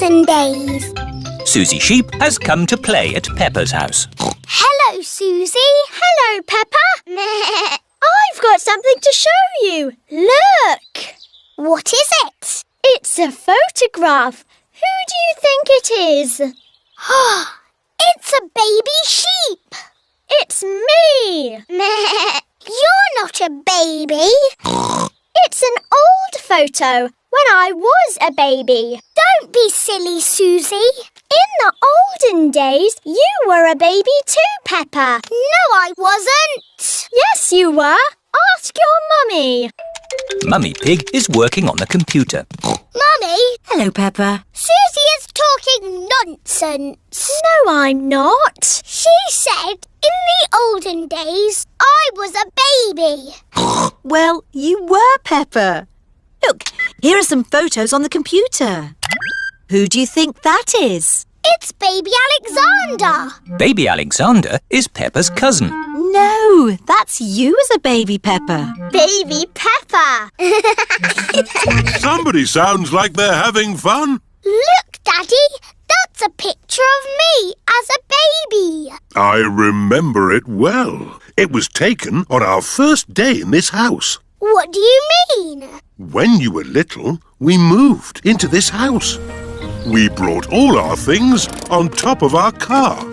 Olden Days. Susie Sheep has come to play at Peppa's house. Hello, Susie. Hello, Peppa. I've got something to show you. Look! What is it? It's a photograph. Who do you think it is? It's a baby sheep. It's me. You're not a baby. It's an old photo when I was a baby. Don't be silly, Susie. In the olden days, you were a baby too, Peppa. No, I wasn't. Yes, you were. Ask your mummy. Mummy Pig is working on the computer. Mummy, Hello, Peppa. Susie is talking nonsense. No, I'm not. She said in the olden days I was a baby. Well, you were, Peppa. Look, here are some photos on the computer. Who do you think that is? It's baby Alexander. Baby Alexander is Peppa's cousin. No, that's you as a baby, Peppa. Baby Peppa. Somebody sounds like they're having fun. Look, Daddy, that's a picture of me as a baby. I remember it well. It was taken on our first day in this house. What do you mean? When you were little, we moved into this house. We brought all our things on top of our car.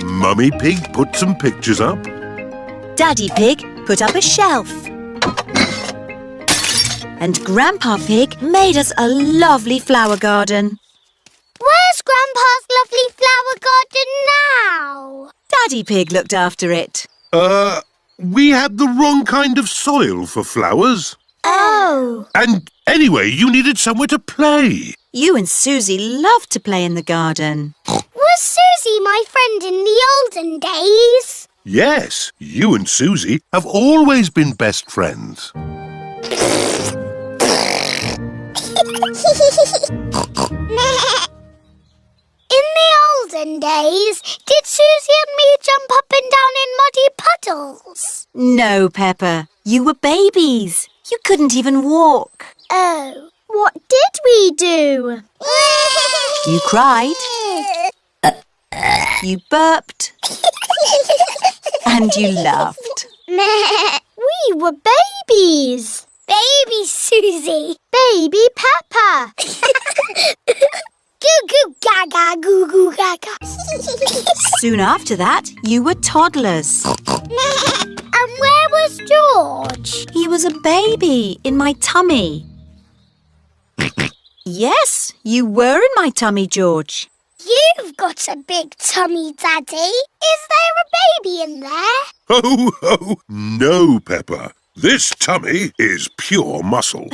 Mummy Pig put some pictures up. Daddy Pig put up a shelf. And Grandpa Pig made us a lovely flower garden. Where's Grandpa's lovely flower garden now? Daddy Pig looked after it. We had the wrong kind of soil for flowers. Oh. And anyway, you needed somewhere to play. You and Susie loved to play in the garden. Was Susie my friend in the olden days? Yes, you and Susie have always been best friends. In the olden days, did Susie and me jump up and down in muddy puddles? No, Peppa. You were babies. You couldn't even walk. Oh. What did we do? You cried. You burped. And you laughed. We were babies. Baby Susie. Baby Peppa. Goo goo gaga, goo goo gaga. Soon after that, you were toddlers. And where was George? He was a baby in my tummy. Yes, you were in my tummy, George. You've got a big tummy, Daddy. Is there a baby in there? Ho, ho! No, Peppa. This tummy is pure muscle.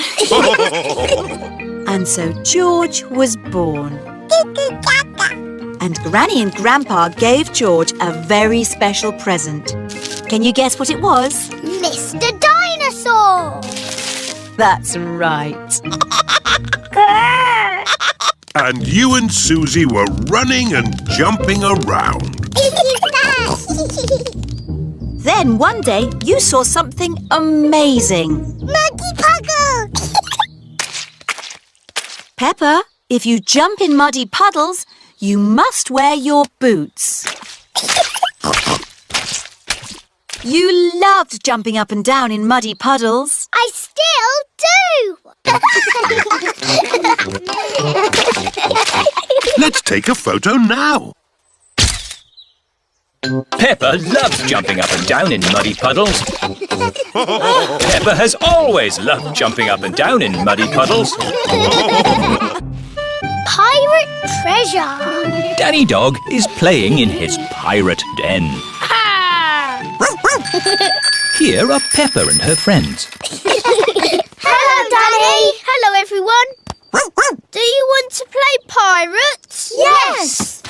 And so George was born. Goo goo gaga. And Granny and Grandpa gave George a very special present. Can you guess what it was? Mr. Dinosaur. That's right. And you and Susie were running and jumping around. Then one day you saw something amazing. Muggy Puggle. Peppa, if you jump in muddy puddles, you must wear your boots. You loved jumping up and down in muddy puddles. I still do. Let's take a photo now. Peppa loves jumping up and down in muddy puddles. Peppa has always loved jumping up and down in muddy puddles. Pirate treasure. Danny Dog is playing in his pirate den. Here are Peppa and her friends. Hello, Danny. Hello, everyone. Do you want to play pirates? Yes.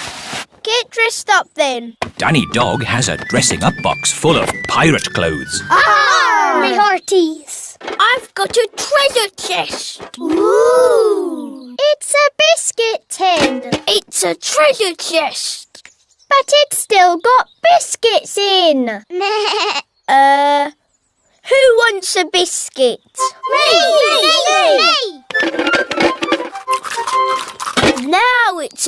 Get dressed up then. Danny Dog has a dressing up box full of pirate clothes. Me hearties. I've got a treasure chest. Ooh. It's a biscuit tin. It's a treasure chest. But it's still got biscuits in. Who wants a biscuit? Me.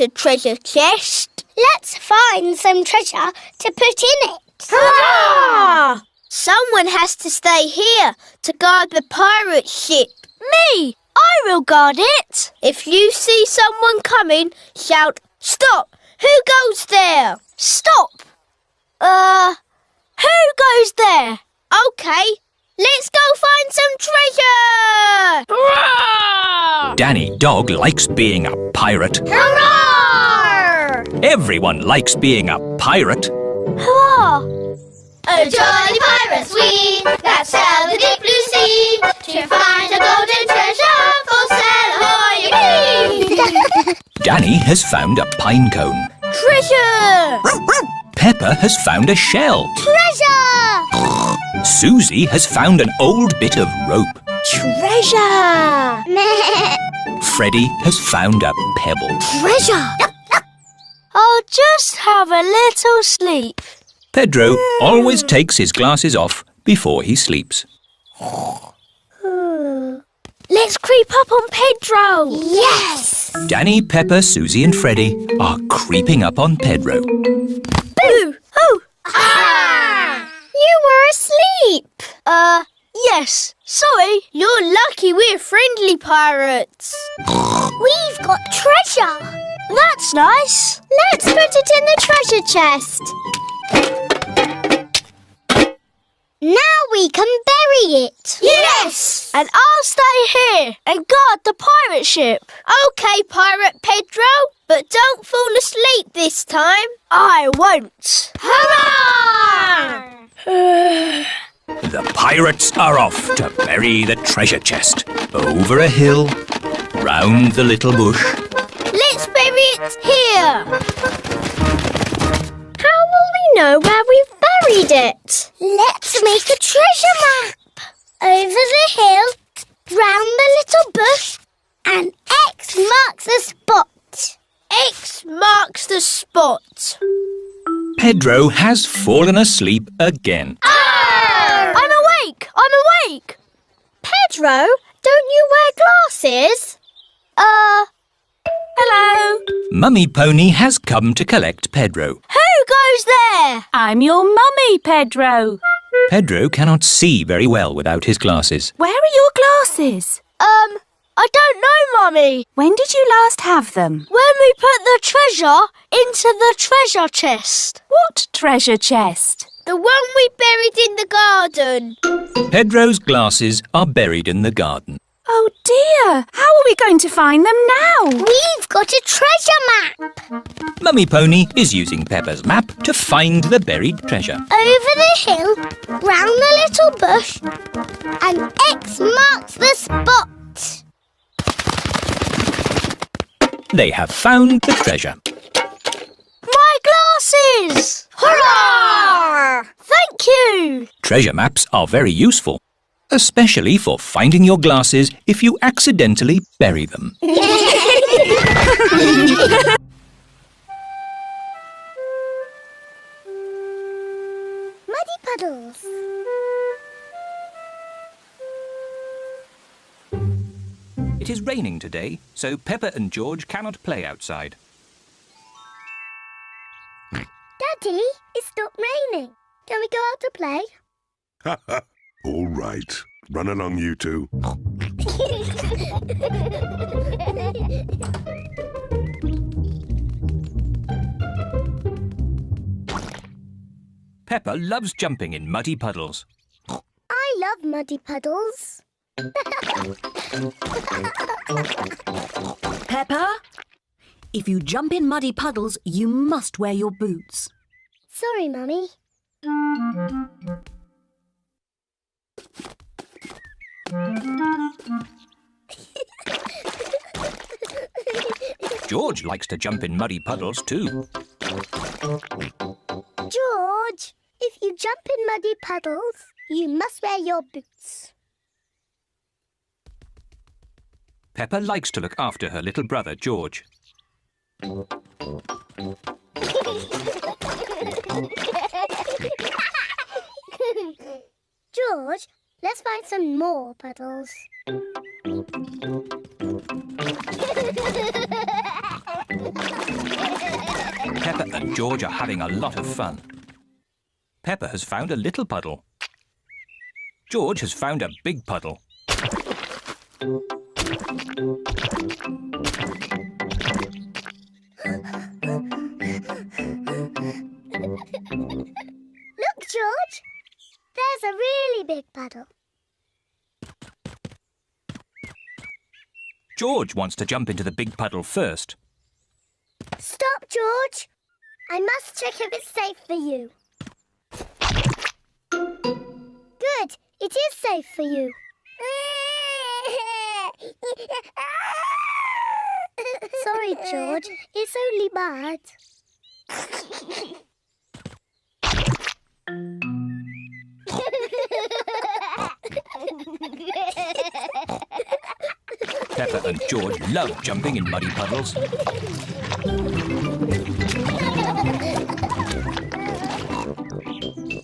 it's a treasure chest. Let's find some treasure to put in it. Hurrah! Someone has to stay here to guard the pirate ship. Me! I will guard it. If you see someone coming, shout, "Stop! Who goes there?" Stop! Who goes there? Okay, let's go find some treasure! Hurrah! Danny Dog likes being a pirate. Hurrah! Everyone likes being a pirate. Hurrah! A jolly pirates we that sail the deep blue sea to find a golden treasure for sail ahoy! Danny has found a pine cone. Treasure! Peppa has found a shell. Treasure! Susie has found an old bit of rope. Treasure! Freddie has found a pebble. Treasure! I'll just have a little sleep. Pedro always takes his glasses off before he sleeps. Let's creep up on Pedro. Yes! Danny, Peppa, Susie and Freddie are creeping up on Pedro. Boo! Oh! Ah! You were asleep. Yes. Sorry. You're lucky we're friendly pirates. We've got treasure. That's nice. Let's put it in the treasure chest. Now we can bury it. Yes! And I'll stay here and guard the pirate ship. OK, Pirate Pedro, but don't fall asleep this time. I won't. Hurrah! The pirates are off to bury the treasure chest. Over a hill, round the little bush. Let's bury it here. How will we know where we've buried it? Let's make a treasure map. Over the hill, round the little bush, and X marks the spot. X marks the spot. Pedro has fallen asleep again. I'm awake! I'm awake! Pedro, don't you wear glasses? Hello? Mummy Pony has come to collect Pedro. Who goes there? I'm your mummy, Pedro. Pedro cannot see very well without his glasses. Where are your glasses? I don't know, Mummy. When did you last have them? When we put the treasure into the treasure chest. What treasure chest? The one we buried in the garden. Pedro's glasses are buried in the garden. Oh dear, how are we going to find them now? We've got a treasure map. Mummy Pony is using Peppa's map to find the buried treasure. Over the hill, round the little bush, and X marks the spot. They have found the treasure. My glasses! Hurrah! Thank you! Treasure maps are very useful, especially for finding your glasses if you accidentally bury them. Muddy Puddles. It is raining today, so Peppa and George cannot play outside. Daddy, it stopped raining. Can we go out to play? All right. Run along, you two. Peppa loves jumping in muddy puddles. I love Muddy Puddles. Peppa, if you jump in muddy puddles, you must wear your boots. Sorry, Mummy. George likes to jump in muddy puddles too. George, if you jump in muddy puddles, you must wear your boots. Peppa likes to look after her little brother, George. George, let's find some more puddles. Peppa and George are having a lot of fun. Peppa has found a little puddle. George has found a big puddle. Look, George. There's a really big puddle. George wants to jump into the big puddle first. Stop, George. I must check if it's safe for you. Good. It is safe for you. Sorry, George. It's only mud. Peppa and George love jumping in muddy puddles.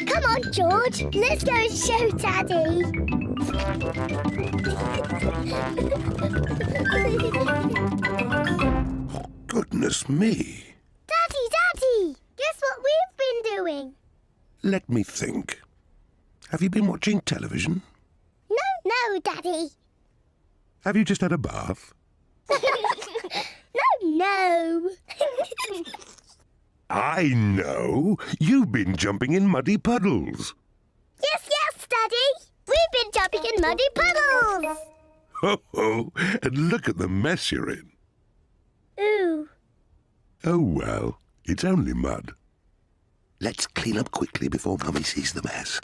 Come on, George. Let's go and show Daddy. Goodness me. Daddy! Guess what we've been doing? Let me think. Have you been watching television? No, Daddy. Have you just had a bath? No. I know. You've been jumping in muddy puddles. Yes, Daddy. We've been jumping in muddy puddles. Ho ho! And look at the mess you're in. Ooh. Oh well, it's only mud. Let's clean up quickly before Mummy sees the mess.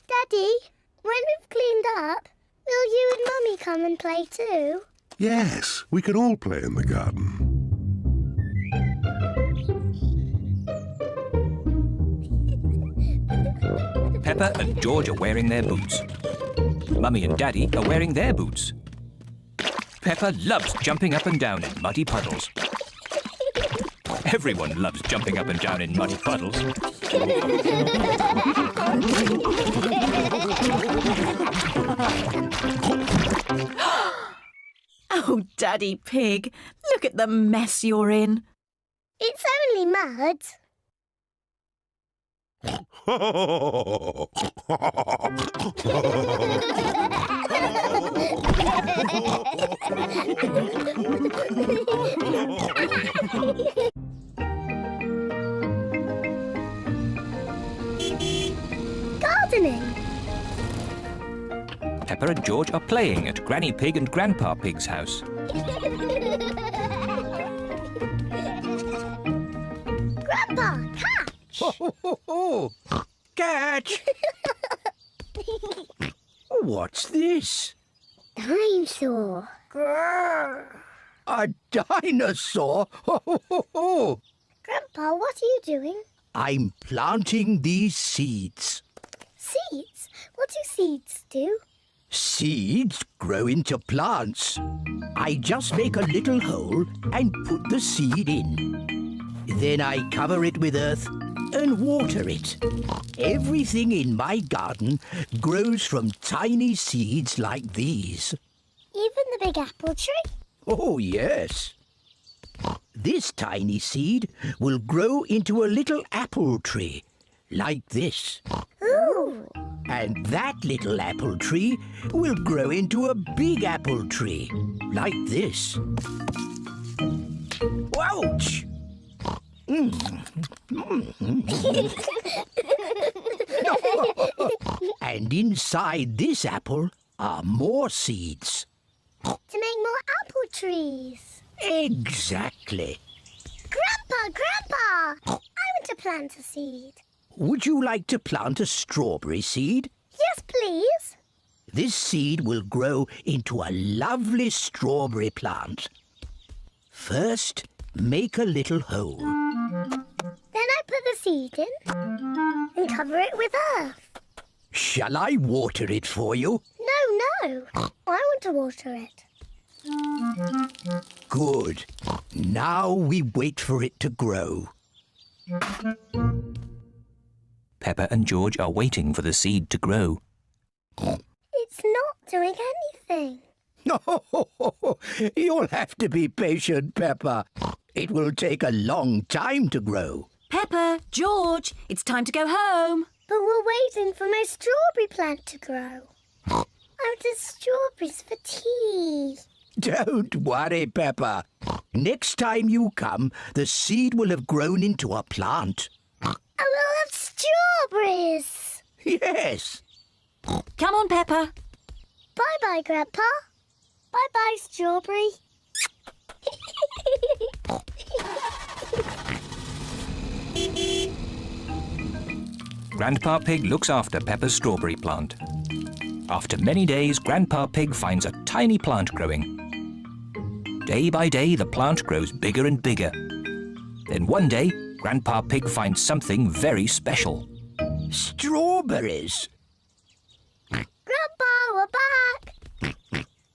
Daddy, when we've cleaned up, will you and Mummy come and play too? Yes, we can all play in the garden. Peppa and George are wearing their boots. Mummy and Daddy are wearing their boots. Peppa loves jumping up and down in muddy puddles. Everyone loves jumping up and down in muddy puddles. Oh, Daddy Pig, look at the mess you're in. It's only mud. Gardening. Peppa and George are playing at Granny Pig and Grandpa Pig's house. Grandpa, catch! Catch! What's this? Dinosaur. A dinosaur? Grandpa, what are you doing? I'm planting these seeds. Seeds? What do seeds do? Seeds grow into plants. I just make a little hole and put the seed in. Then I cover it with earth and water it. Everything in my garden grows from tiny seeds like these. Even the big apple tree? Oh, yes. This tiny seed will grow into a little apple tree, like this. Ooh! And that little apple tree will grow into a big apple tree, like this. Ouch! And inside this apple are more seeds. To make more apple trees. Exactly. Grandpa! I want to plant a seed. Would you like to plant a strawberry seed? Yes, please. This seed will grow into a lovely strawberry plant. First, make a little hole. Then I put the seed in and cover it with earth. Shall I water it for you? No. I want to water it. Good. Now we wait for it to grow. Peppa and George are waiting for the seed to grow. It's not doing anything. You'll have to be patient, Peppa. It will take a long time to grow. Peppa, George, it's time to go home. But we're waiting for my strawberry plant to grow. I wanted strawberries for tea. Don't worry, Peppa. Next time you come, the seed will have grown into a plant. I will have strawberries. Yes. Come on, Peppa. Bye-bye, Grandpa. Bye-bye, strawberry. Grandpa Pig looks after Peppa's strawberry plant. After many days, Grandpa Pig finds a tiny plant growing. Day by day, the plant grows bigger and bigger. Then one day, Grandpa Pig finds something very special. Strawberries. Grandpa, we're back.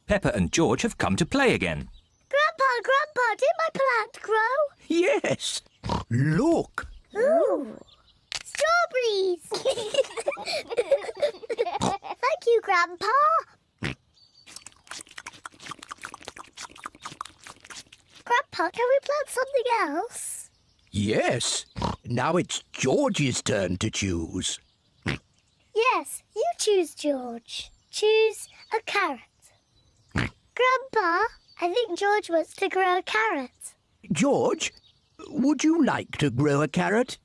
Peppa and George have come to play again. Grandpa, did my plant grow? Yes. Look. Ooh, strawberries. Thank you, Grandpa. Grandpa, can we plant something else? Yes. Now it's George's turn to choose. Yes, you choose, George. Choose a carrot. Grandpa, I think George wants to grow a carrot. George, would you like to grow a carrot?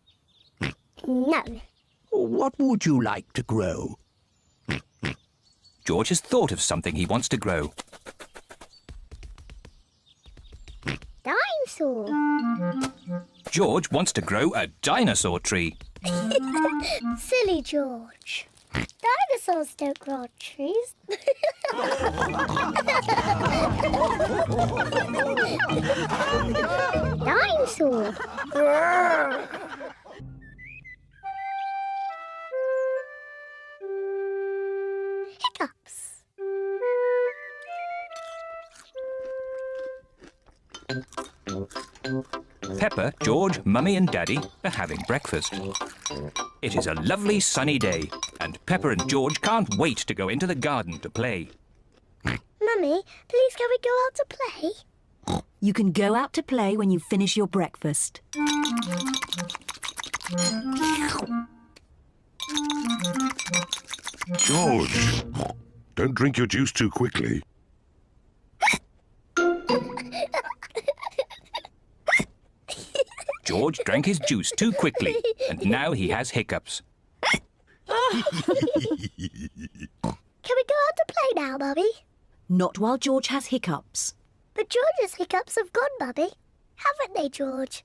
No. What would you like to grow? George has thought of something he wants to grow. Dinosaur. George wants to grow a dinosaur tree. Silly George. Dinosaurs don't grow on trees. Dinosaur. Hiccups. Peppa, George, Mummy and Daddy are having breakfast. It is a lovely sunny day and Peppa and George can't wait to go into the garden to play. Mummy, please can we go out to play? You can go out to play when you finish your breakfast. George, don't drink your juice too quickly. George drank his juice too quickly and now he has hiccups. Can we go out to play now, Mummy? Not while George has hiccups. But George's hiccups have gone, Mummy. Haven't they, George?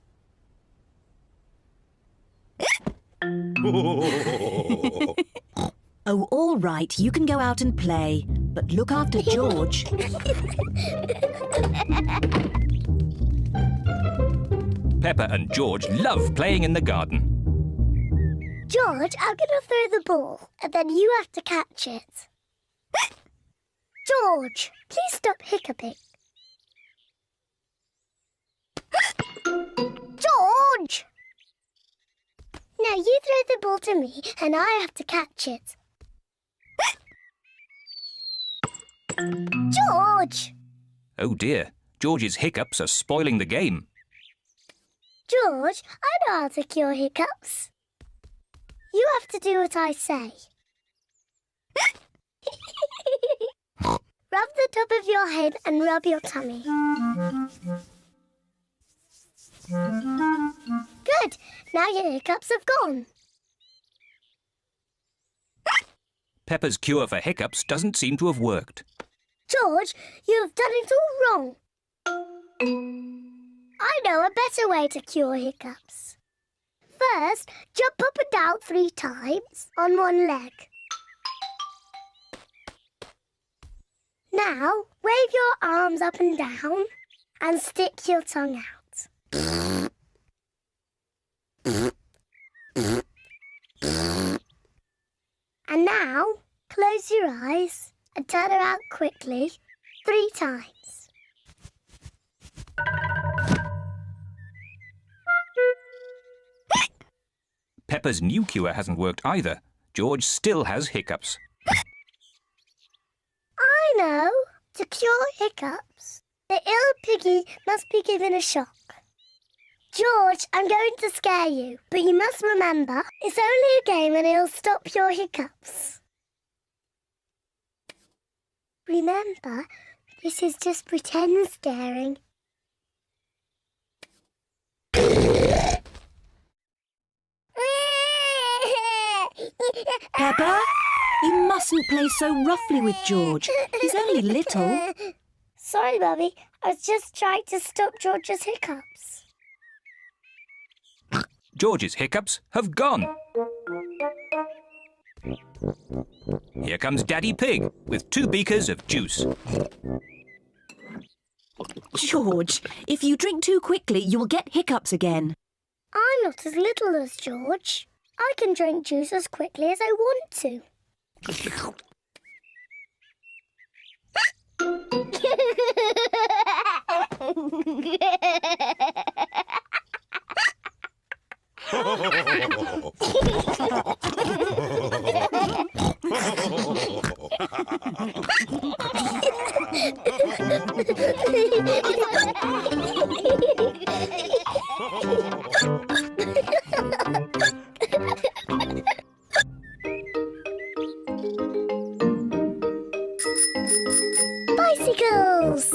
Oh, all right, you can go out and play, but look after George. Peppa and George love playing in the garden. George, I'm going to throw the ball, and then you have to catch it. George, please stop hiccuping. George! Now you throw the ball to me, and I have to catch it. George! Oh dear, George's hiccups are spoiling the game. George, I know how to cure hiccups. You have to do what I say. Rub the top of your head and rub your tummy. Good. Now your hiccups have gone. Peppa's cure for hiccups doesn't seem to have worked. George, you have done it all wrong. I know a better way to cure hiccups. First, jump up and down 3 times on one leg. Now, wave your arms up and down and stick your tongue out. And now, close your eyes and turn around quickly 3 times. Peppa's new cure hasn't worked either. George still has hiccups. I know! To cure hiccups, the ill piggy must be given a shock. George, I'm going to scare you, but you must remember, it's only a game and it'll stop your hiccups. Remember, this is just pretend scaring. Peppa, you mustn't play so roughly with George. He's only little. Sorry, Mummy. I was just trying to stop George's hiccups. George's hiccups have gone. Here comes Daddy Pig with 2 beakers of juice. George, if you drink too quickly, you will get hiccups again. I'm not as little as George. I can drink juice as quickly as I want to. Bicycles!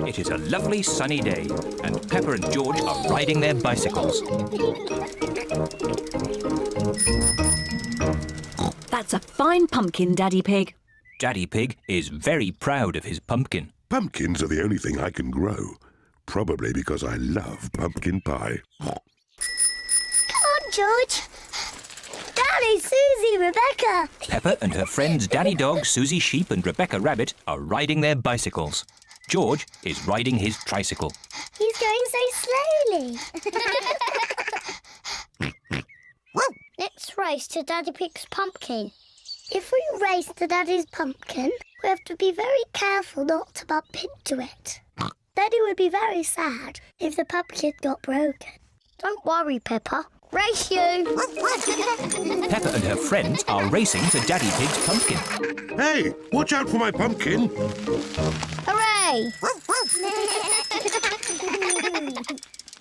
It is a lovely sunny day, and Peppa and George are riding their bicycles. That's a fine pumpkin, Daddy Pig. Daddy Pig is very proud of his pumpkin. Pumpkins are the only thing I can grow. Probably because I love pumpkin pie. Come on, George! Daddy, Susie, Rebecca! Peppa and her friends Danny Dog, Susie Sheep and Rebecca Rabbit are riding their bicycles. George is riding his tricycle. He's going so slowly. Let's race to Daddy Pig's pumpkin. If we race to Daddy's pumpkin, we have to be very careful not to bump into it. Daddy would be very sad if the pumpkin got broken. Don't worry, Peppa. Race you! Peppa and her friends are racing to Daddy Pig's pumpkin. Hey, watch out for my pumpkin! Hooray!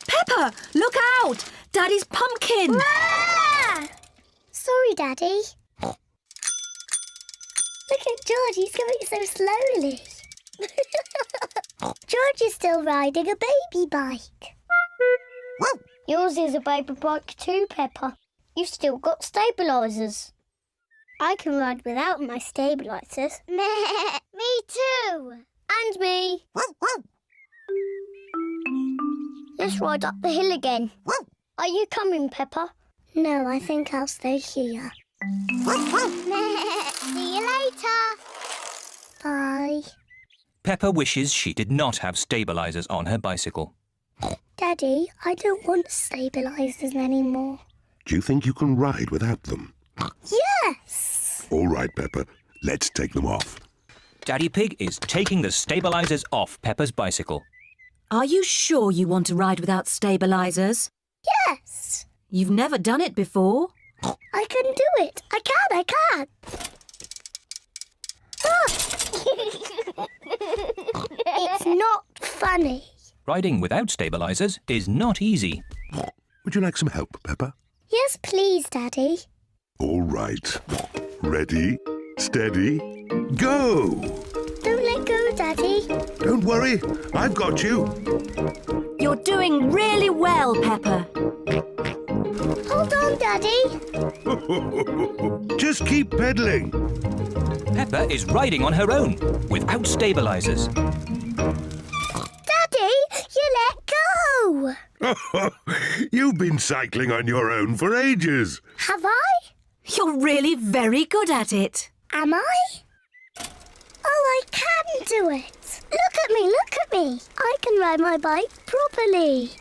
Peppa, look out! Daddy's pumpkin! Ah! Sorry, Daddy. Look at George, he's going so slowly. George is still riding a baby bike. Yours is a baby bike too, Peppa. You've still got stabilisers. I can ride without my stabilisers. Me too. And me. Let's ride up the hill again. Are you coming, Peppa? No, I think I'll stay here. See you later. Bye. Peppa wishes she did not have stabilisers on her bicycle. Daddy, I don't want stabilisers anymore. Do you think you can ride without them? Yes! All right, Peppa. Let's take them off. Daddy Pig is taking the stabilisers off Peppa's bicycle. Are you sure you want to ride without stabilisers? Yes! You've never done it before. I can do it. I can. Ah! It's not funny. Riding without stabilisers is not easy. Would you like some help, Peppa? Yes, please, Daddy. All right. Ready, steady, go! Don't let go, Daddy. Don't worry, I've got you. You're doing really well, Peppa. Hold on, Daddy. Just keep pedaling. Peppa is riding on her own, without stabilisers. Daddy, you let go. You've been cycling on your own for ages. Have I? You're really very good at it. Am I? Oh, I can do it. Look at me, look at me. I can ride my bike properly.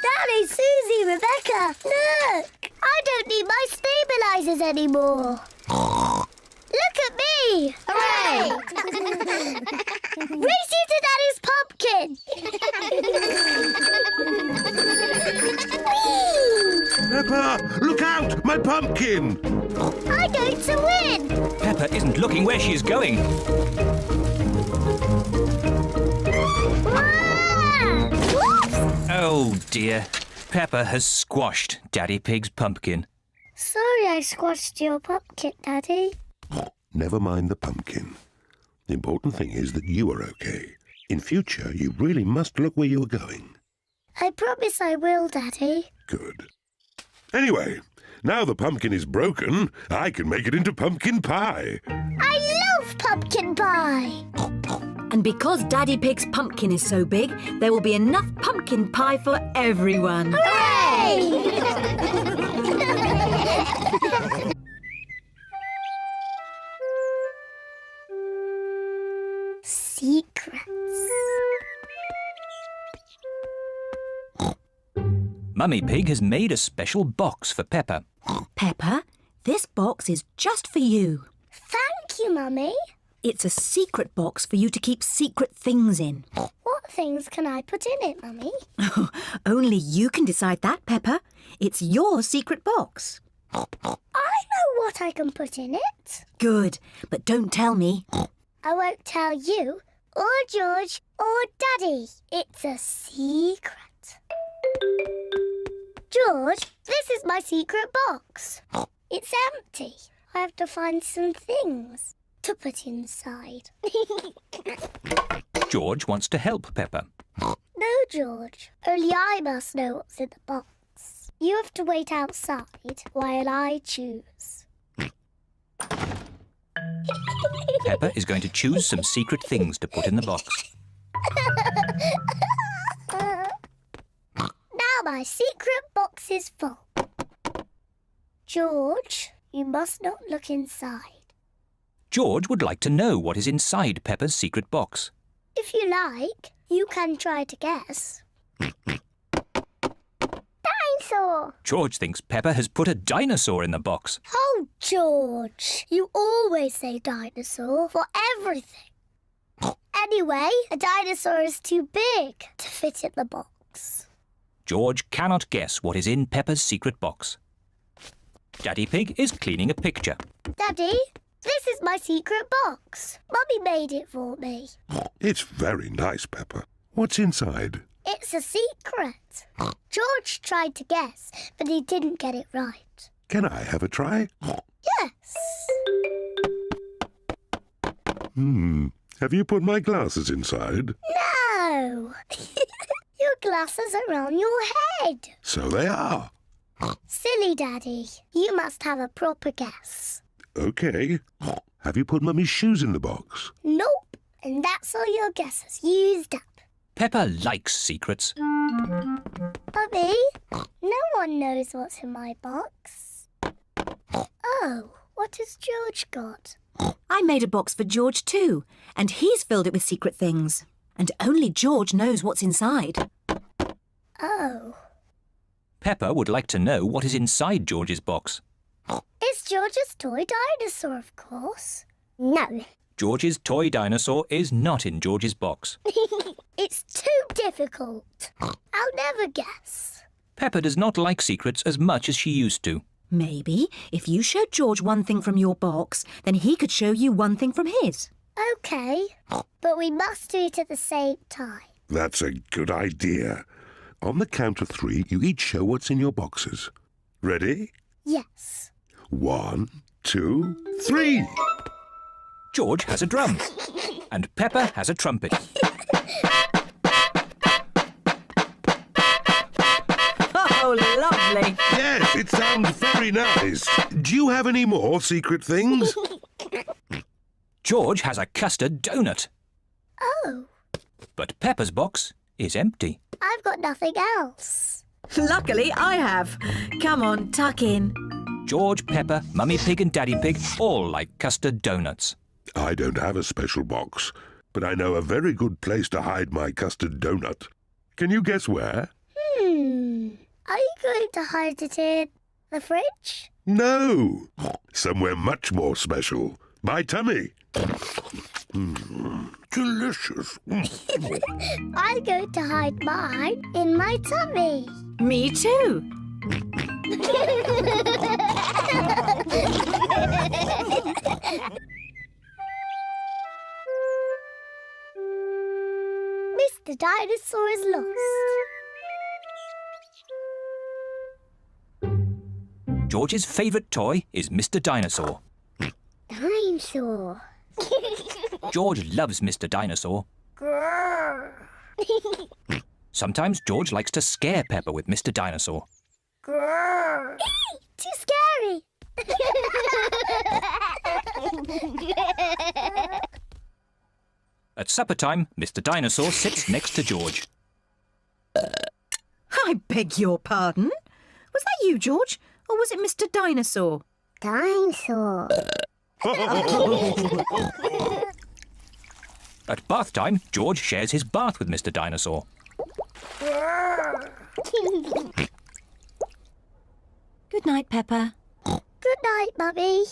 Daddy, Susie, Rebecca, look. I don't need my stabilisers anymore. Look at me. Hooray. Race you to Daddy's pumpkin. Whee! Peppa, look out! My pumpkin! I'm going to win. Peppa isn't looking where she is going. Ah! Oh dear, Peppa has squashed Daddy Pig's pumpkin. Sorry I squashed your pumpkin, Daddy. Never mind the pumpkin. The important thing is that you are okay. In future, you really must look where you are going. I promise I will, Daddy. Good. Anyway, now the pumpkin is broken, I can make it into pumpkin pie. I love pumpkin pie. And because Daddy Pig's pumpkin is so big, there will be enough pumpkin pie for everyone. Hooray! Secrets. Mummy Pig has made a special box for Peppa. Peppa, this box is just for you. Thank you, Mummy. It's a secret box for you to keep secret things in. What things can I put in it, Mummy? Only you can decide that, Peppa. It's your secret box. I know what I can put in it. Good, but don't tell me. I won't tell you, or George, or Daddy. It's a secret. George, this is my secret box. It's empty. I have to find some things to put inside. George wants to help Peppa. No, George. Only I must know what's in the box. You have to wait outside while I choose. Peppa is going to choose some secret things to put in the box. Now my secret box is full. George, you must not look inside. George would like to know what is inside Peppa's secret box. If you like, you can try to guess. Dinosaur! George thinks Peppa has put a dinosaur in the box. Oh, George, you always say dinosaur for everything. Anyway, a dinosaur is too big to fit in the box. George cannot guess what is in Peppa's secret box. Daddy Pig is cleaning a picture. Daddy, this is my secret box. Mummy made it for me. It's very nice, Peppa. What's inside? It's a secret. George tried to guess, but he didn't get it right. Can I have a try? Yes. Have you put my glasses inside? No. Your glasses are on your head. So they are. Silly Daddy. You must have a proper guess. Okay. Have you put Mummy's shoes in the box? Nope. And that's all your guesses used up. Peppa likes secrets. Mummy, no one knows what's in my box. Oh, what has George got? I made a box for George too, and he's filled it with secret things. And only George knows what's inside. Oh. Peppa would like to know what is inside George's box. It's George's toy dinosaur, of course. No. George's toy dinosaur is not in George's box. It's too difficult. I'll never guess. Peppa does not like secrets as much as she used to. Maybe if you showed George one thing from your box, then he could show you one thing from his. OK, but we must do it at the same time. That's a good idea. On the count of 3, you each show what's in your boxes. Ready? Yes. 1, 2, 3. George has a drum, and Peppa has a trumpet. Oh, lovely. Yes, it sounds very nice. Do you have any more secret things? George has a custard donut, Oh, but Peppa's box is empty. I've got nothing else. Luckily, I have. Come on, tuck in. George, Peppa, Mummy Pig and Daddy Pig all like custard donuts. I don't have a special box, but I know a very good place to hide my custard donut. Can you guess where? Are you going to hide it in the fridge? No, somewhere much more special. My tummy. Delicious. I'm going to hide mine in my tummy. Me too. Mr. Dinosaur is lost. George's favourite toy is Mr. Dinosaur. Dinosaur. George loves Mr. Dinosaur. Sometimes George likes to scare Peppa with Mr. Dinosaur. Too scary. At supper time, Mr. Dinosaur sits next to George. I beg your pardon? Was that you, George? Or was it Mr. Dinosaur? Dinosaur. At bath time, George shares his bath with Mr. Dinosaur. Good night, Peppa. Good night, Mummy.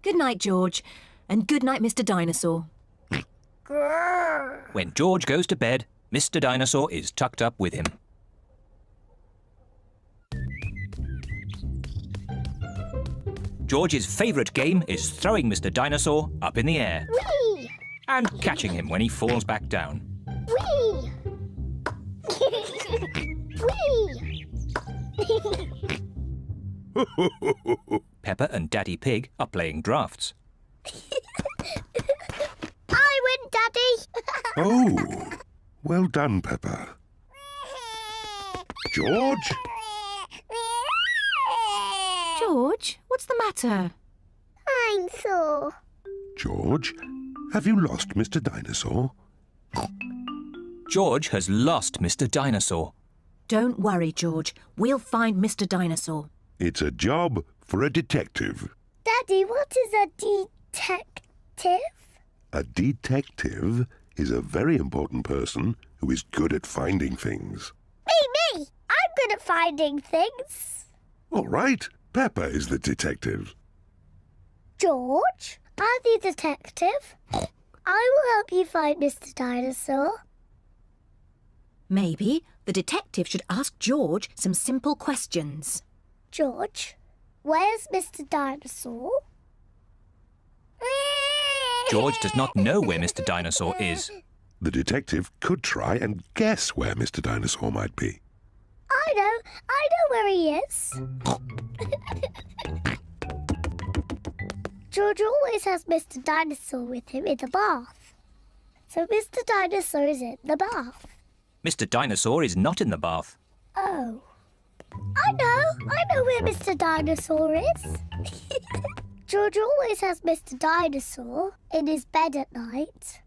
Good night, George. And good night, Mr. Dinosaur. When George goes to bed, Mr. Dinosaur is tucked up with him. George's favourite game is throwing Mr. Dinosaur up in the air Whee! and catching him when he falls back down. Whee! Whee! Peppa and Daddy Pig are playing drafts. I win, Daddy. Oh, well done, Peppa. George? George, what's the matter? I'm sore. George, have you lost Mr. Dinosaur? George has lost Mr. Dinosaur. Don't worry, George. We'll find Mr. Dinosaur. It's a job for a detective. Daddy, what is a detective? A detective is a very important person who is good at finding things. Me! I'm good at finding things. All right, Peppa is the detective. George, I'm the detective. I will help you find Mr. Dinosaur. Maybe the detective should ask George some simple questions. George, where's Mr. Dinosaur? George does not know where Mr. Dinosaur is. The detective could try and guess where Mr. Dinosaur might be. I know where he is. George always has Mr. Dinosaur with him in the bath. So Mr. Dinosaur is in the bath. Mr. Dinosaur is not in the bath. Oh. I know where Mr. Dinosaur is. George always has Mr. Dinosaur in his bed at night.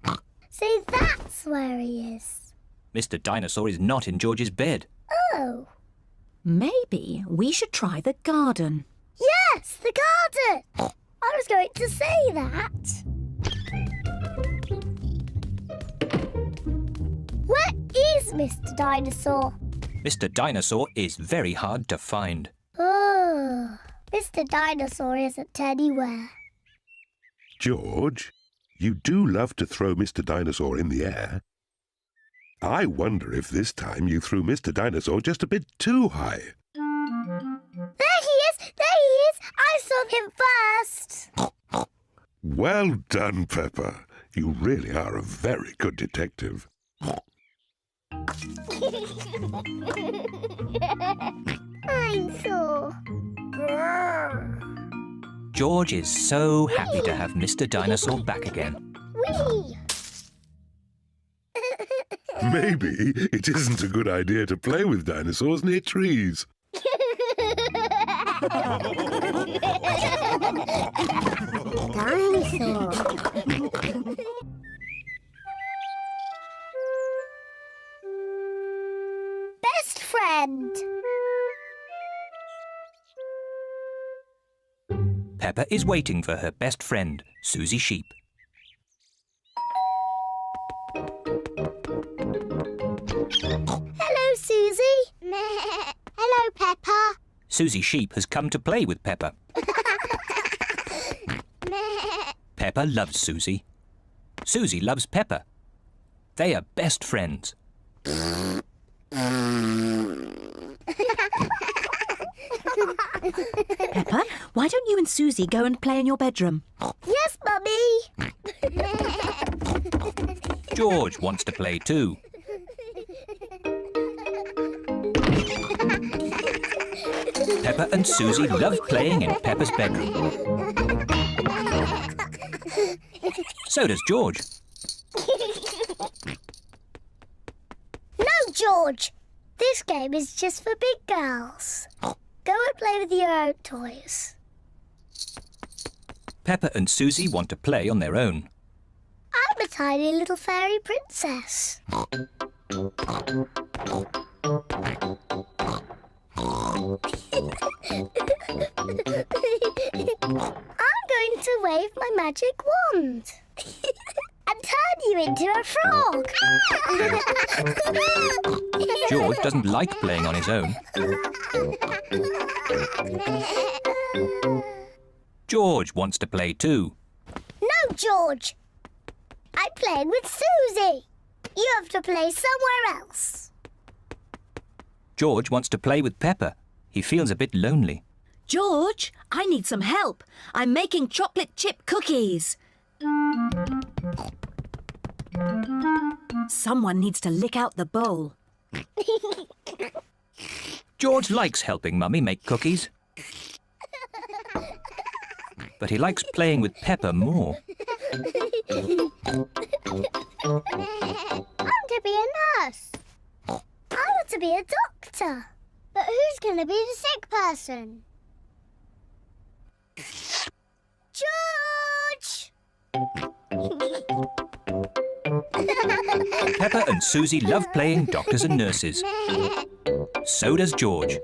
See, that's where he is. Mr. Dinosaur is not in George's bed. Oh. Maybe we should try the garden. Yes, the garden. I was going to say that. Where is Mr. Dinosaur? Mr. Dinosaur is very hard to find. Oh, Mr. Dinosaur isn't anywhere. George, you do love to throw Mr. Dinosaur in the air. I wonder if this time you threw Mr. Dinosaur just a bit too high. There he is! There he is! I saw him first! Well done, Peppa. You really are a very good detective. I'm sore. George is so happy to have Mr. Dinosaur back again. Whee! Maybe it isn't a good idea to play with dinosaurs near trees. Dinosaur. Best friend. Peppa is waiting for her best friend, Susie Sheep. Hello, Susie. Hello, Peppa. Susie Sheep has come to play with Peppa. Peppa loves Susie. Susie loves Peppa. They are best friends. Peppa, why don't you and Susie go and play in your bedroom? Yes, Mummy. George wants to play too. Peppa and Susie love playing in Peppa's bedroom. So does George. No, George. This game is just for big girls. Go and play with your own toys. Peppa and Susie want to play on their own. I'm a tiny little fairy princess. I'm going to wave my magic wand and turn you into a frog. George doesn't like playing on his own. George wants to play too. No, George. I'm playing with Susie. You have to play somewhere else. George wants to play with Peppa. He feels a bit lonely. George, I need some help. I'm making chocolate chip cookies. Someone needs to lick out the bowl. George likes helping Mummy make cookies. But he likes playing with Peppa more. I'm to be a nurse. I want to be a doctor. But who's going to be the sick person? George! Peppa and Susie love playing doctors and nurses. So does George.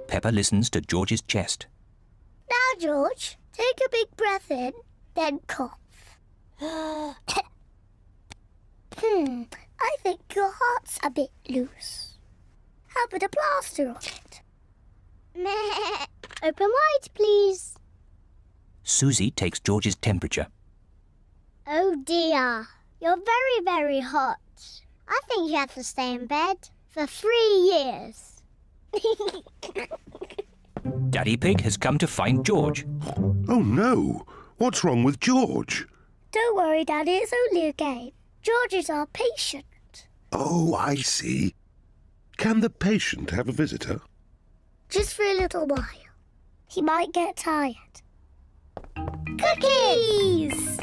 Peppa listens to George's chest. Now, George, take a big breath in, then cough. I think your heart's a bit loose. How about a plaster on it? Open wide, please. Susie takes George's temperature. Oh dear, you're very, very hot. I think you have to stay in bed for 3 years. Daddy Pig has come to find George. Oh no! What's wrong with George? Don't worry, Daddy, it's only a game. George is our patient. Oh, I see. Can the patient have a visitor? Just for a little while. He might get tired. Cookies!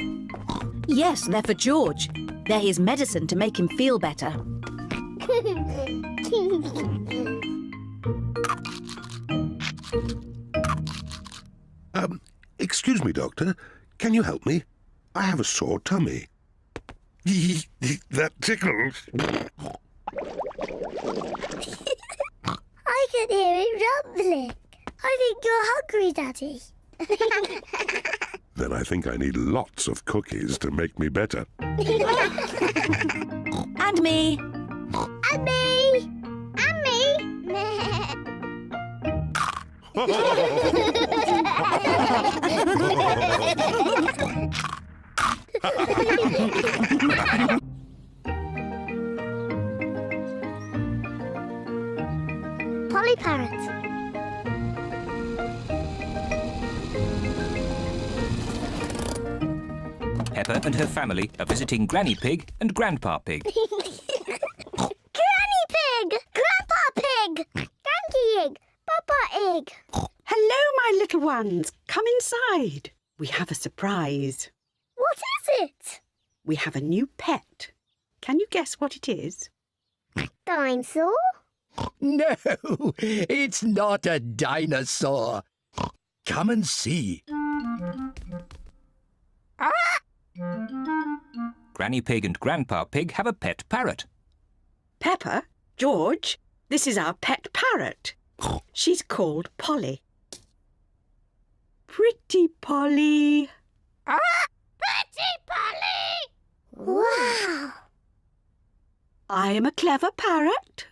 Yes, they're for George. They're his medicine to make him feel better. Excuse me, Doctor. Can you help me? I have a sore tummy. That tickles. I can hear it rumbling. I think you're hungry, Daddy. Then I think I need lots of cookies to make me better. And me. And me! And me! Polly Parrot. Peppa and her family are visiting Granny Pig and Grandpa Pig. Granny Pig! Grandpa Pig! Granky Egg! Papa Egg! Hello, my little ones. Come inside. We have a surprise. What is it? We have a new pet. Can you guess what it is? Dinosaur? No, it's not a dinosaur. Come and see. Granny Pig and Grandpa Pig have a pet parrot. Peppa, George, this is our pet parrot. She's called Polly. Pretty Polly. Pretty Polly! Wow! I am a clever parrot.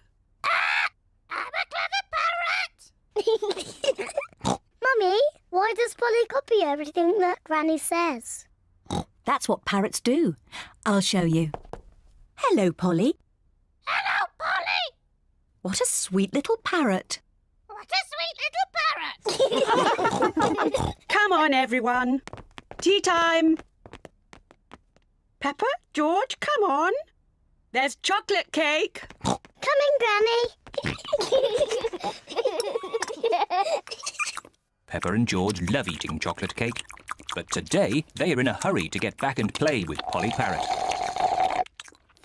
I'm a clever parrot! Mummy, why does Polly copy everything that Granny says? That's what parrots do. I'll show you. Hello, Polly. Hello, Polly! What a sweet little parrot. What a sweet little parrot! Come on, everyone. Tea time. Peppa, George, come on. There's chocolate cake. Coming, Granny. Peppa and George love eating chocolate cake, but today they are in a hurry to get back and play with Polly Parrot.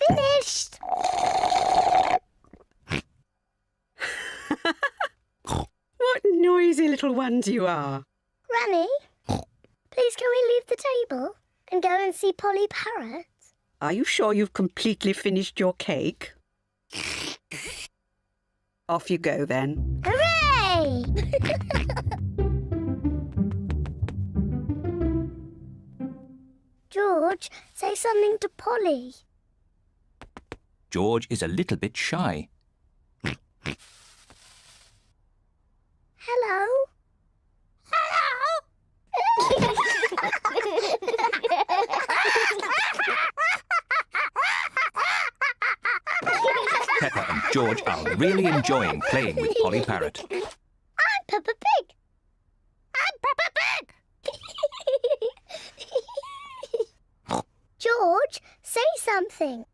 Finished. What noisy little ones you are. Granny, please can we leave the table and go and see Polly Parrot? Are you sure you've completely finished your cake? Off you go then. Hooray! George, say something to Polly. George is a little bit shy. Hello? Peppa and George are really enjoying playing with Polly Parrot. I'm Peppa Pig. I'm Peppa Pig. George, say something.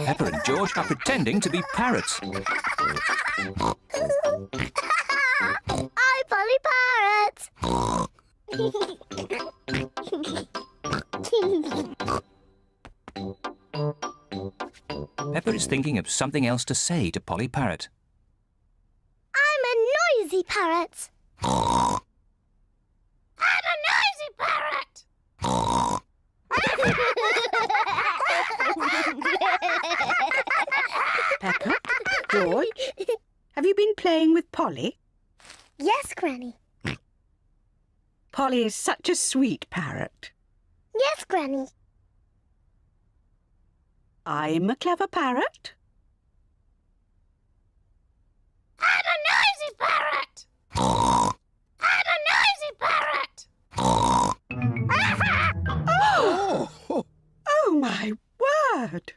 Peppa and George are pretending to be parrots. I'm Polly Parrot. Peppa is thinking of something else to say to Polly Parrot. I'm a noisy parrot. I'm a noisy parrot. Peppa, George, have you been playing with Polly? Yes, Granny. Polly is such a sweet parrot. Yes, Granny. I'm a clever parrot. I'm a noisy parrot. I'm a noisy parrot. Oh my word!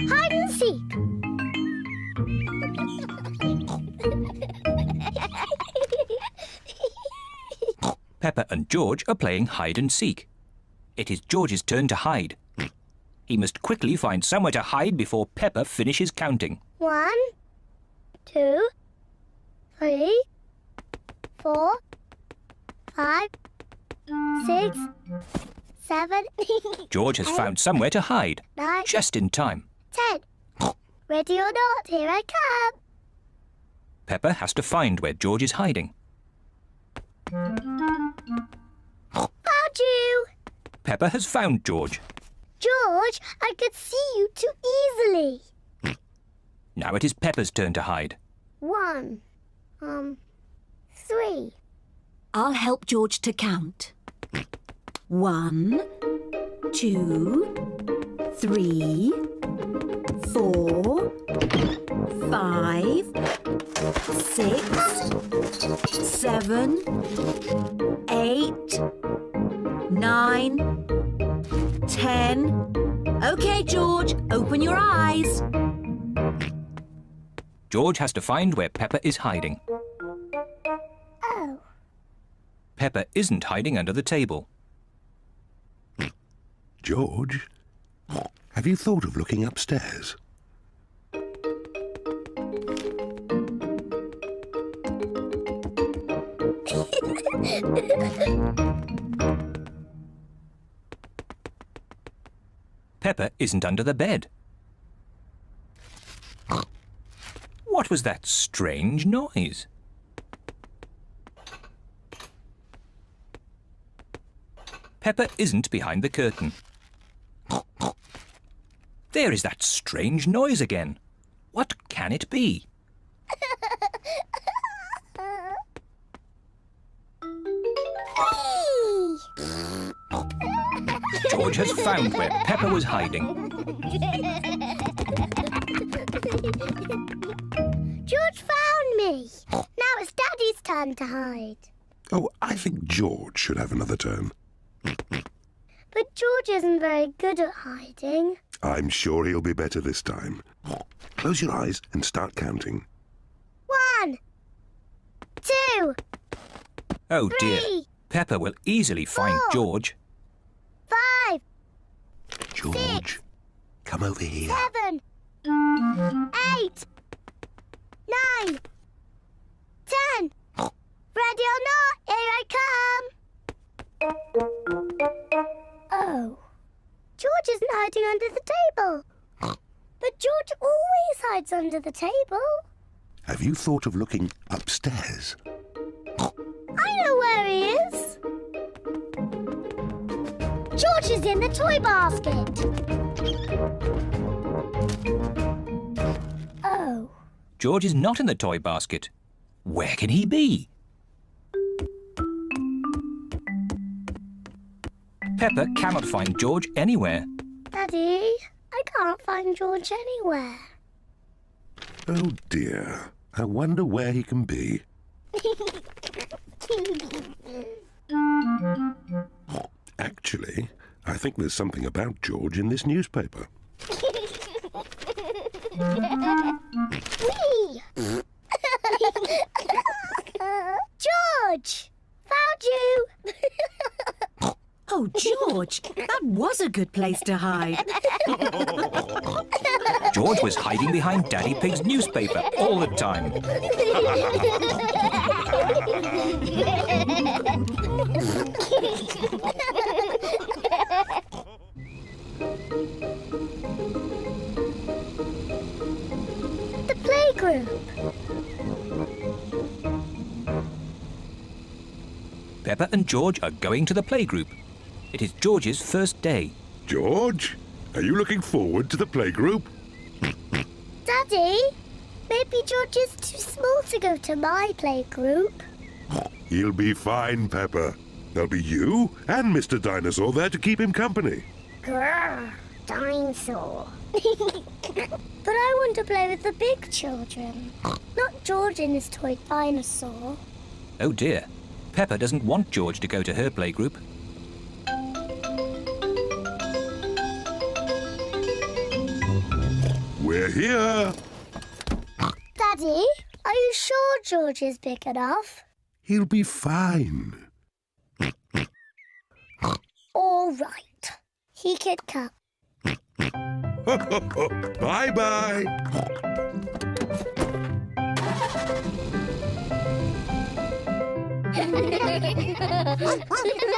Hide and seek. Peppa and George are playing hide and seek. It is George's turn to hide. He must quickly find somewhere to hide before Peppa finishes counting. 1, 2, 3, 4, 5, 6, 7, George has found somewhere to hide, 9, just in time. 10. Ready or not, here I come. Peppa has to find where George is hiding. Found you. Peppa has found George. George, I could see you too easily. Now it is Peppa's turn to hide. 1, 3. I'll help George to count. 1, 2, 3, 4, 5, 6, 7, 8, 9, 10. OK, George, open your eyes. George has to find where Peppa is hiding. Oh. Peppa isn't hiding under the table. George, have you thought of looking upstairs? Peppa isn't under the bed. What was that strange noise? Peppa isn't behind the curtain. There is that strange noise again. What can it be? George has found where Peppa was hiding. George found me. Now it's Daddy's turn to hide. Oh, I think George should have another turn. But George isn't very good at hiding. I'm sure he'll be better this time. Close your eyes and start counting. 1, 2, Oh dear. 3, Peppa will easily find 4. George. 5, George, come over here. 7, 8, 9, 10. Ready or not, here I come. Oh, George isn't hiding under the table. But George always hides under the table. Have you thought of looking upstairs? I know where he is. George is in the toy basket. Oh. George is not in the toy basket. Where can he be? Peppa cannot find George anywhere. Daddy, I can't find George anywhere. Oh dear, I wonder where he can be. Actually, I think there's something about George in this newspaper. Whee! George! Found you! Oh, George, that was a good place to hide. George was hiding behind Daddy Pig's newspaper all the time. The playgroup. Peppa and George are going to the playgroup. It is George's first day. George, are you looking forward to the playgroup? Daddy, maybe George is too small to go to my playgroup. He'll be fine, Peppa. There'll be you and Mr. Dinosaur there to keep him company. Grrr, dinosaur. But I want to play with the big children, not George and his toy dinosaur. Oh dear. Peppa doesn't want George to go to her playgroup. We're here. Daddy, are you sure George is big enough? He'll be fine. All right. He could come. Bye-bye.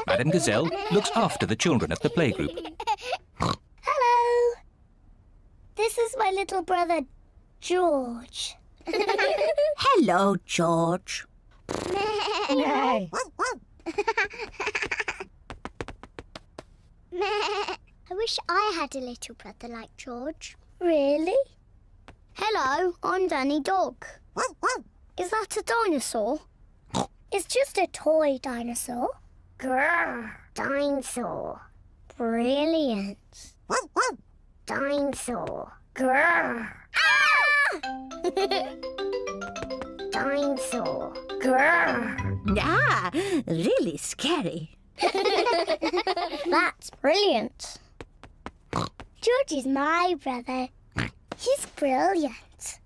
Madame Gazelle looks after the children at the playgroup. Hello. This is my little brother, George. Hello, George. I wish I had a little brother like George. Really? Hello, I'm Danny Dog. Is that a dinosaur? It's just a toy dinosaur. Grrr, dinosaur. Brilliant. Dinosaur. Grrr. Ah! Dinosaur. Grrr. Ah, really scary. That's brilliant. George is my brother. He's brilliant.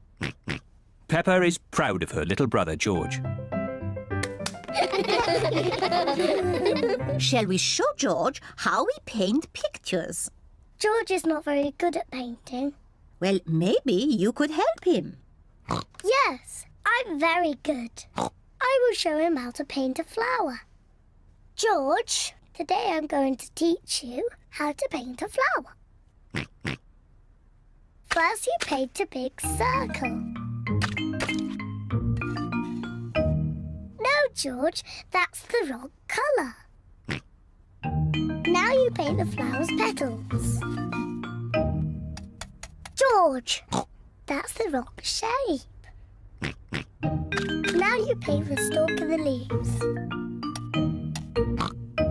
Peppa is proud of her little brother George. Shall we show George how we paint pictures? George is not very good at painting. Well, maybe you could help him. Yes, I'm very good. I will show him how to paint a flower. George, today I'm going to teach you how to paint a flower. First you paint a big circle. No, George, that's the wrong colour. Now you paint the flower's petals. George, that's the wrong shape. Now you paint the stalk of the leaves.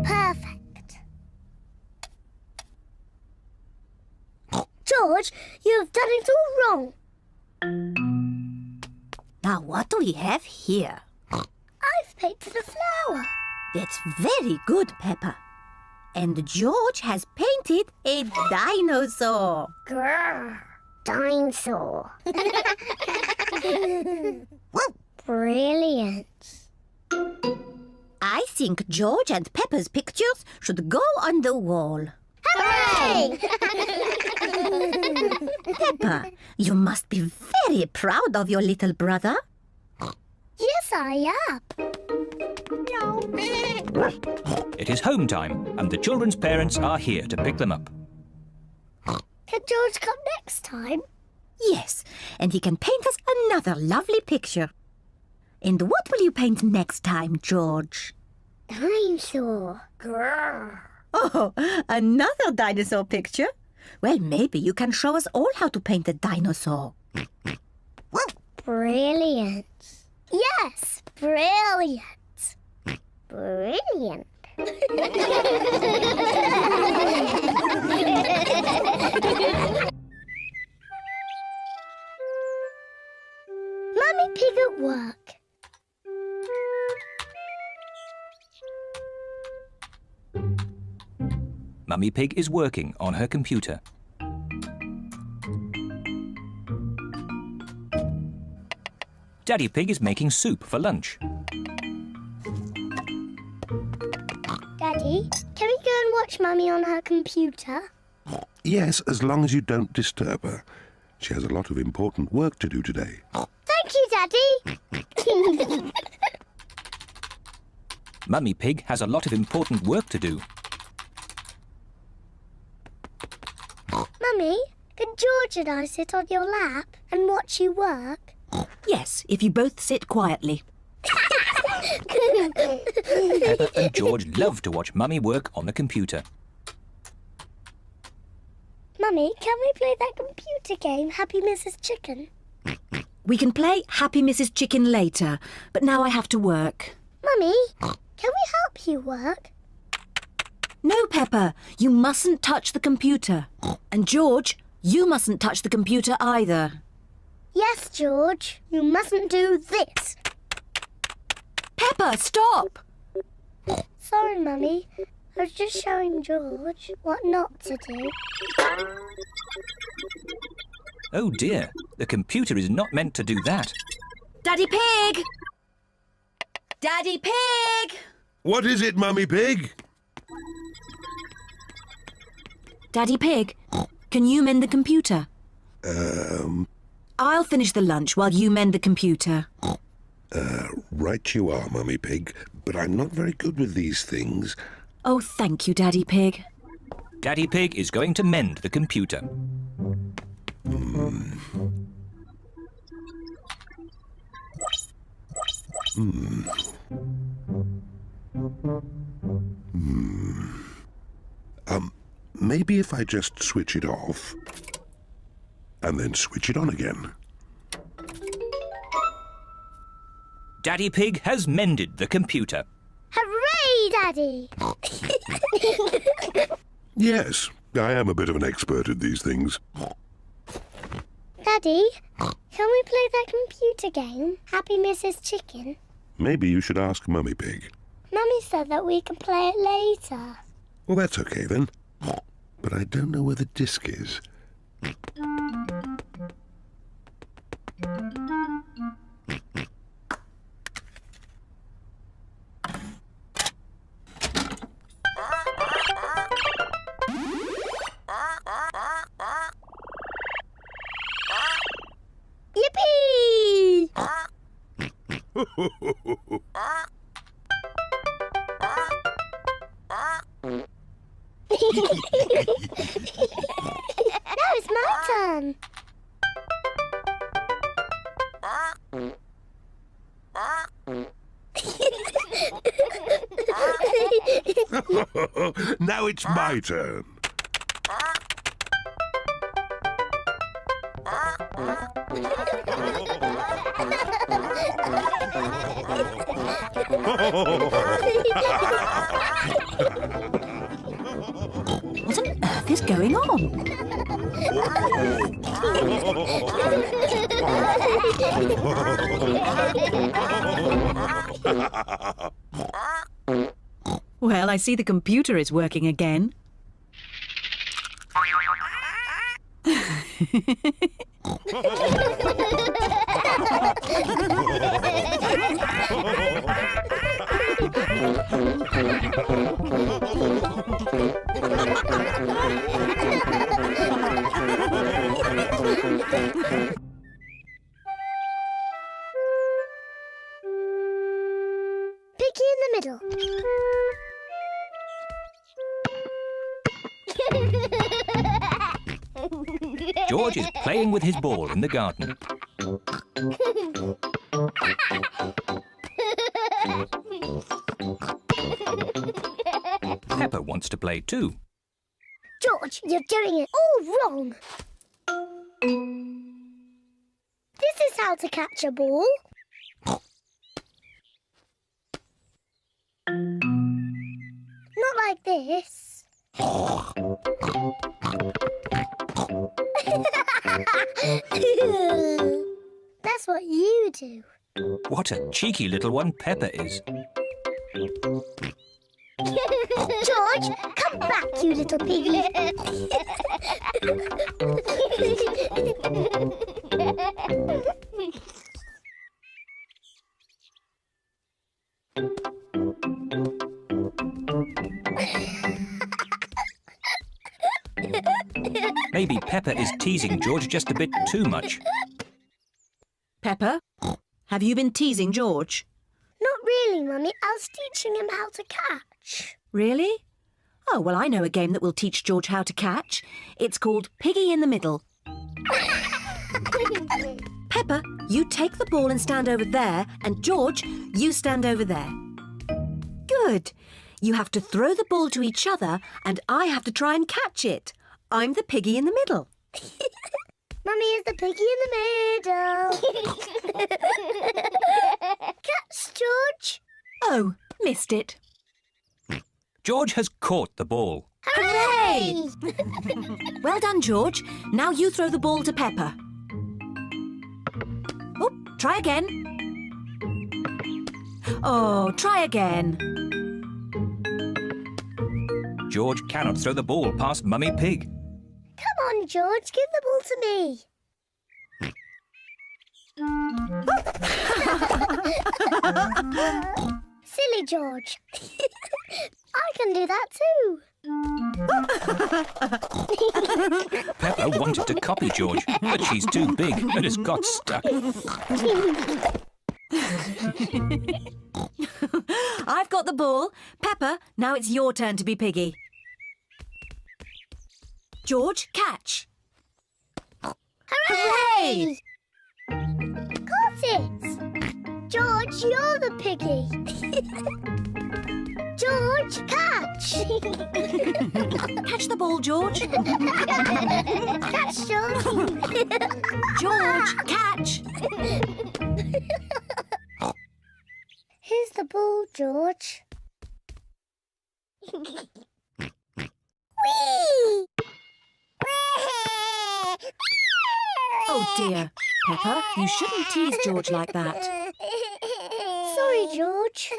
Perfect. done it all wrong. Now, what do we have here? I've painted a flower. That's very good, Peppa. And George has painted a dinosaur. Grrr. Dinosaur. Brilliant. I think George and Peppa's pictures should go on the wall. Hooray! Peppa, you must be very proud of your little brother. Yes, I am. It is home time, and the children's parents are here to pick them up. Can George come next time? Yes, and he can paint us another lovely picture. And what will you paint next time, George? Dinosaur. Grrr. Oh, another dinosaur picture? Well, maybe you can show us all how to paint a dinosaur. Brilliant. Yes, brilliant. Brilliant. Mummy Pig at work. Mummy Pig is working on her computer. Daddy Pig is making soup for lunch. Daddy, can we go and watch Mummy on her computer? Yes, as long as you don't disturb her. She has a lot of important work to do today. Thank you, Daddy. Mummy Pig has a lot of important work to do. Mummy, can George and I sit on your lap and watch you work? Yes, if you both sit quietly. Peppa and George love to watch Mummy work on the computer. Mummy, can we play that computer game, Happy Mrs. Chicken? We can play Happy Mrs. Chicken later, but now I have to work. Mummy, can we help you work? No, Peppa, you mustn't touch the computer. And George, you mustn't touch the computer either. Yes, George, you mustn't do this. Peppa, stop! Sorry, Mummy. I was just showing George what not to do. Oh dear, the computer is not meant to do that. Daddy Pig! Daddy Pig! What is it, Mummy Pig? Daddy Pig, can you mend the computer? Um, I'll finish the lunch while you mend the computer. Right you are, Mummy Pig, but I'm not very good with these things. Oh, thank you, Daddy Pig. Daddy Pig is going to mend the computer. Maybe if I just switch it off and then switch it on again. Daddy Pig has mended the computer. Hooray, Daddy! Yes, I am a bit of an expert at these things. Daddy, can we play that computer game, Happy Mrs. Chicken? Maybe you should ask Mummy Pig. Mummy said that we can play it later. Well, that's okay then. But I don't know where the disc is. Yippee! Now it's my turn. Now it's my turn. What on earth is going on? Well, I see the computer is working again. Piggy in the middle. George is playing with his ball in the garden. Peppa wants to play too. George, you're doing it all wrong. This is how to catch a ball. Not like this. That's what you do. What a cheeky little one Peppa is. George, come back, you little piggy. Maybe Peppa is teasing George just a bit too much. Peppa, have you been teasing George? Not really, Mummy. I was teaching him how to catch. Really? Oh, well, I know a game that will teach George how to catch. It's called Piggy in the Middle. Peppa, you take the ball and stand over there, and George, you stand over there. Good. You have to throw the ball to each other, and I have to try and catch it. I'm the piggy in the middle. Mummy is the piggy in the middle. Catch, George. Oh, missed it. George has caught the ball. Hooray! Well done, George. Now you throw the ball to Peppa. Oh, try again. Oh, try again. George cannot throw the ball past Mummy Pig. Come on, George. Give the ball to me. Silly George. I can do that too. Peppa wanted to copy George, but she's too big and has got stuck. I've got the ball. Peppa, now it's your turn to be Piggy. George, catch. Hooray! Got it! George, you're the piggy. George, catch! Catch the ball, George. Catch, George. George, catch. Here's the ball, George. Whee! Oh dear. Peppa, you shouldn't tease George like that. Sorry, George.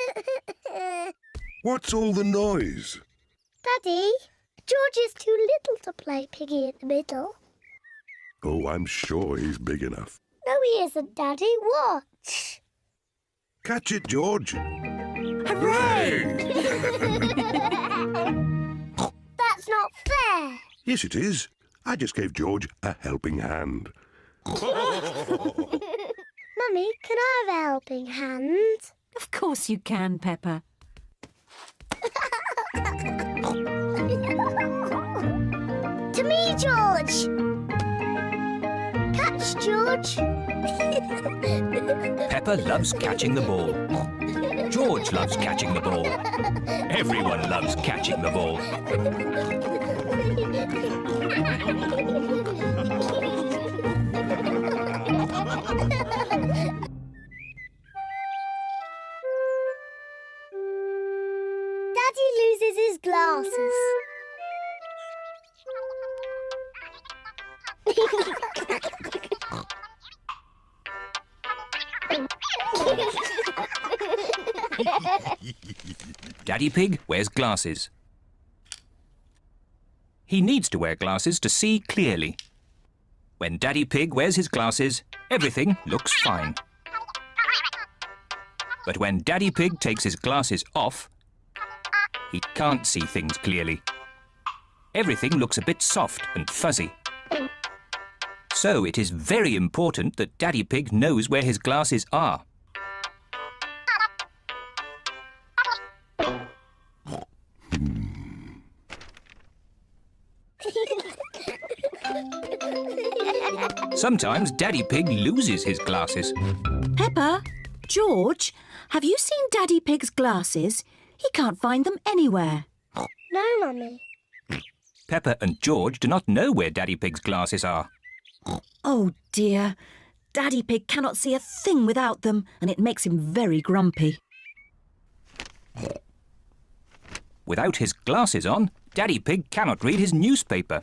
What's all the noise? Daddy, George is too little to play Piggy in the middle. Oh, I'm sure he's big enough. No, he isn't, Daddy. Watch. Catch it, George. Hooray! That's not fair. Yes, it is. I just gave George a helping hand. Mummy, can I have a helping hand? Of course you can, Peppa. To me, George. Catch, George. Peppa loves catching the ball. George loves catching the ball. Everyone loves catching the ball. Daddy loses his glasses. Daddy Pig wears glasses. He needs to wear glasses to see clearly. When Daddy Pig wears his glasses, everything looks fine. But when Daddy Pig takes his glasses off, he can't see things clearly. Everything looks a bit soft and fuzzy. So it is very important that Daddy Pig knows where his glasses are. Sometimes Daddy Pig loses his glasses. Peppa, George, have you seen Daddy Pig's glasses? He can't find them anywhere. No, Mummy. Peppa and George do not know where Daddy Pig's glasses are. Oh dear, Daddy Pig cannot see a thing without them, and it makes him very grumpy. Without his glasses on, Daddy Pig cannot read his newspaper.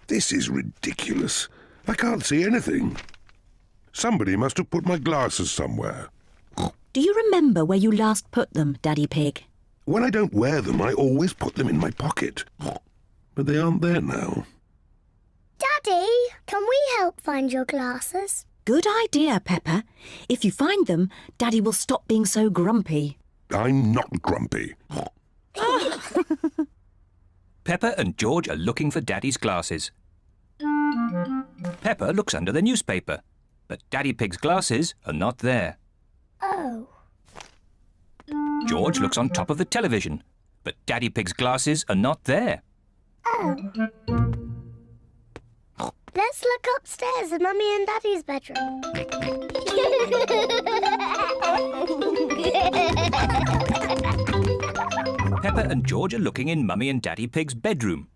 This is ridiculous. I can't see anything. Somebody must have put my glasses somewhere. Do you remember where you last put them, Daddy Pig? When I don't wear them, I always put them in my pocket. But they aren't there now. Daddy, can we help find your glasses? Good idea, Peppa. If you find them, Daddy will stop being so grumpy. I'm not grumpy. Peppa and George are looking for Daddy's glasses. Peppa looks under the newspaper, but Daddy Pig's glasses are not there. Oh. George looks on top of the television, but Daddy Pig's glasses are not there. Oh. Let's look upstairs in Mummy and Daddy's bedroom. Peppa and George are looking in Mummy and Daddy Pig's bedroom.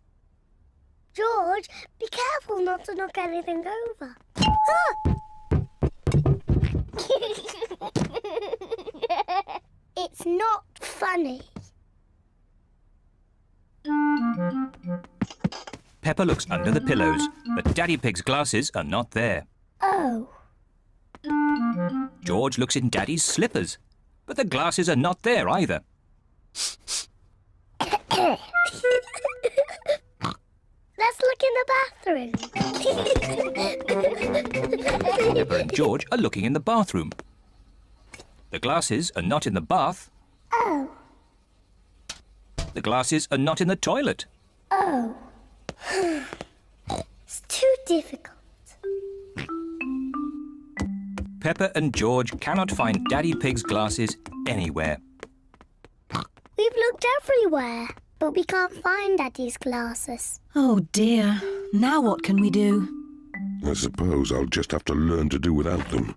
George, be careful not to knock anything over. Ah! It's not funny. Peppa looks under the pillows, but Daddy Pig's glasses are not there. Oh. George looks in Daddy's slippers, but the glasses are not there either. Let's look in the bathroom. Peppa and George are looking in the bathroom. The glasses are not in the bath. Oh. The glasses are not in the toilet. Oh. It's too difficult. Peppa and George cannot find Daddy Pig's glasses anywhere. We've looked everywhere, but we can't find Daddy's glasses. Oh dear, now what can we do? I suppose I'll just have to learn to do without them.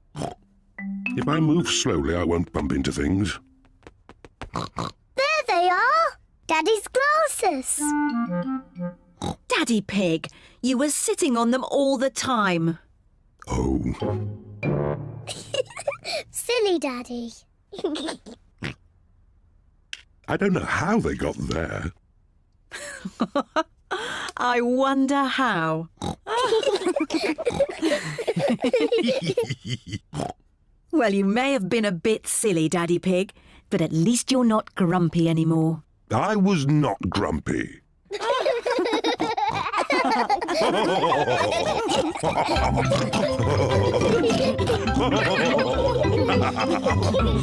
If I move slowly, I won't bump into things. There they are! Daddy's glasses! Daddy Pig, you were sitting on them all the time. Oh. Silly Daddy. I don't know how they got there. I wonder how. Well, you may have been a bit silly, Daddy Pig, but at least you're not grumpy anymore. I was not grumpy.